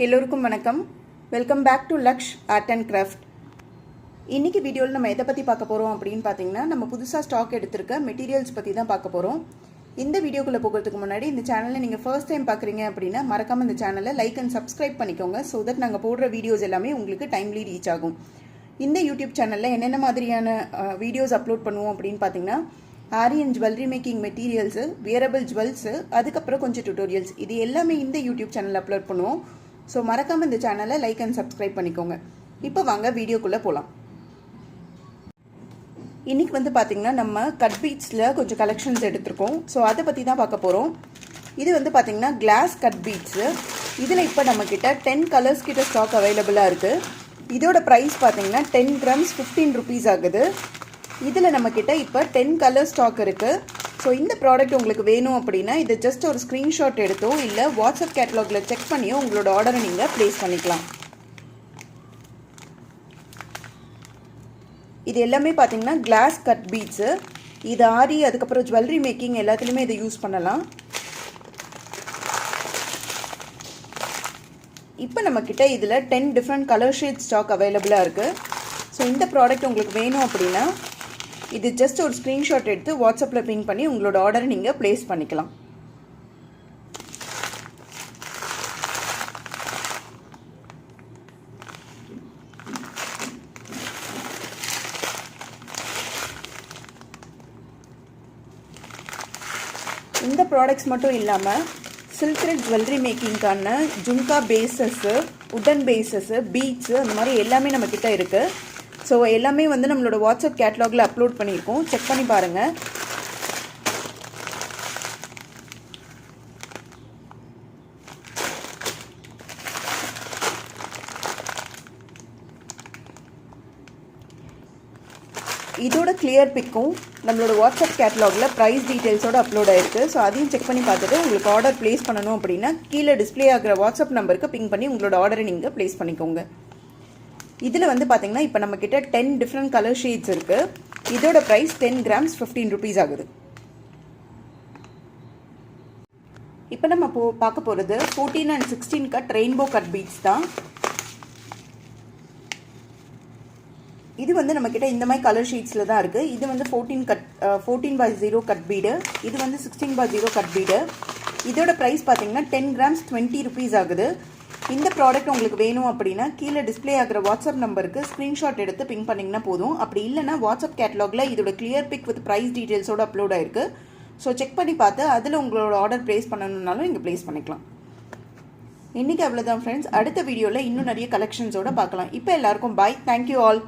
எல்லோருக்கும் வணக்கம். Welcome back to Laksh art and craft. இன்றைக்கி வீடியோவில் நம்ம எதை பற்றி பார்க்க போகிறோம் அப்படின்னு பார்த்தீங்கன்னா, நம்ம புதுசாக ஸ்டாக் எடுத்திருக்க மெட்டீரியல்ஸ் பற்றி தான் பார்க்க போகிறோம். இந்த வீடியோக்குள்ளே போகிறதுக்கு முன்னாடி இந்த சேனலை நீங்கள் ஃபர்ஸ்ட் டைம் பார்க்குறீங்க அப்படின்னா மறக்காமல் இந்த சேனலை லைக் அண்ட் சப்ஸ்கிரைப் பண்ணிக்கோங்க. ஸோ தட் நாங்கள் போடுற வீடியோஸ் எல்லாமே உங்களுக்கு டைம்லி ரீச் ஆகும். இந்த யூடியூப் சேனலில் என்னென்ன மாதிரியான வீடியோஸ் அப்லோட் பண்ணுவோம் அப்படின்னு பார்த்தீங்கன்னா, Aryan jewellery making materials, wearable jewels, அதுக்கப்புறம் கொஞ்சம் டியூட்டோரியல்ஸ், இது எல்லாமே இந்த யூடியூப் சேனலில் அப்லோட் பண்ணுவோம். ஸோ மறக்காமல் இந்த சேனலை லைக் அண்ட் சப்ஸ்கிரைப் பண்ணிக்கோங்க. இப்போ வாங்க வீடியோக்குள்ளே போகலாம். இன்றைக்கி வந்து பார்த்திங்கன்னா நம்ம கட் பீட்ஸில் கொஞ்சம் கலெக்ஷன்ஸ் எடுத்திருக்கோம். ஸோ அதை பற்றி தான் பார்க்க போகிறோம். இது வந்து பார்த்திங்கன்னா கிளாஸ் கட் பீட்ஸு. இதில் இப்போ நம்மக்கிட்ட 10 கலர்ஸ் கிட்ட ஸ்டாக் அவைலபிளாக இருக்குது. இதோட ப்ரைஸ் பார்த்திங்கன்னா 10 grams 15 rupees ஆகுது. இதில் நம்மக்கிட்ட இப்போ 10 கலர் ஸ்டாக் இருக்குது. ஸோ இந்த ப்ராடக்ட் உங்களுக்கு வேணும் அப்படின்னா இது ஜஸ்ட் ஒரு ஸ்க்ரீன்ஷாட் எடுத்தோ இல்லை வாட்ஸ்அப் கேட்டலாகில் செக் பண்ணியோ உங்களோட ஆர்டரை நீங்கள் ப்ளேஸ் பண்ணிக்கலாம். இது எல்லாமே பார்த்தீங்கன்னா கிளாஸ் கட் பீட்ஸு. இது ஆரி, அதுக்கப்புறம் ஜுவல்லரி மேக்கிங் எல்லாத்துலேயுமே இதை யூஸ் பண்ணலாம். இப்போ நம்மக்கிட்ட இதில் 10 டிஃப்ரெண்ட் கலர் ஷேட் ஸ்டாக் அவைலபிளாக இருக்குது. ஸோ இந்த ப்ராடக்ட் உங்களுக்கு வேணும் அப்படின்னா இது ஜஸ்ட் ஒரு ஸ்க்ரீன்ஷாட் எடுத்து வாட்ஸ்அப்பில் பிங் பண்ணி உங்களோட ஆர்டரை நீங்கள் ப்ளேஸ் பண்ணிக்கலாம். இந்த ப்ராடக்ட்ஸ் மட்டும் இல்லாமல் சில்க் த்ரெட் ஜுவல்லரி மேக்கிங்கான ஜும்கா பேஸஸ்ஸு, உடன் பேஸஸ்ஸு, பீட்ஸு, அந்த மாதிரி எல்லாமே நம்மக்கிட்ட இருக்குது. ஸோ எல்லாமே வந்து நம்மளோட வாட்ஸ்அப் கேட்டலாகில் அப்லோட் பண்ணியிருக்கோம். செக் பண்ணி பாருங்கள். இதோட கிளியர் பிக்கும் நம்மளோட வாட்ஸ்அப் கேட்டலாகில் ப்ரைஸ் டீட்டெயில்ஸோடு அப்லோட் ஆகிருக்கு. ஸோ அதையும் செக் பண்ணி பார்த்துட்டு உங்களுக்கு ஆர்டர் ப்ளேஸ் பண்ணணும் அப்படின்னா கீழே டிஸ்பிளே ஆகிற வாட்ஸ்அப் நம்பருக்கு பிங் பண்ணி உங்களோட ஆர்டரை நீங்கள் ப்ளேஸ் பண்ணிக்கோங்க. இதில் வந்து பார்த்தீங்கன்னா இப்போ நம்மக்கிட்ட 10 டிஃப்ரெண்ட் கலர் ஷேட்ஸ் இருக்குது. இதோட ப்ரைஸ் 10 grams 15 rupees ஆகுது. இப்போ நம்ம பார்க்க போகிறது 14 and 16 cut rainbow cut beads தான். இது வந்து நம்மக்கிட்ட இந்த மாதிரி கலர் ஷீட்ஸில் தான் இருக்குது. இது வந்து 14/0 கட் பீடு. இது வந்து 16/0 கட் பீடு. இதோட ப்ரைஸ் பார்த்தீங்கன்னா 10 grams 20 rupees ஆகுது. இந்த ப்ராடக்ட் உங்களுக்கு வேணும் அப்படின்னா கீழே டிஸ்பிளே ஆகிற வாட்ஸ்அப் நம்பருக்கு ஸ்க்ரீன்ஷாட் எடுத்து பிங் பண்ணிங்கன்னா போதும். அப்படி இல்லைனா வாட்ஸ்அப் கேட்டலாகில் இதோட கிளியர் பிக் வித் ப்ரைஸ் டீட்டெயில்ஸோடு அப்லோட் ஆயிருக்கு. ஸோ செக் பண்ணி பார்த்து அதில் உங்களோட ஆர்டர் ப்ளேஸ் பண்ணணுன்னாலும் இங்கே ப்ளேஸ் பண்ணிக்கலாம். இன்றைக்கி அவ்வளோதான் ஃப்ரெண்ட்ஸ். அடுத்த வீடியோவில் இன்னும் நிறைய கலெக்ஷன்ஸோடு பார்க்கலாம். இப்போ எல்லாருக்கும் பாய். Thank you all.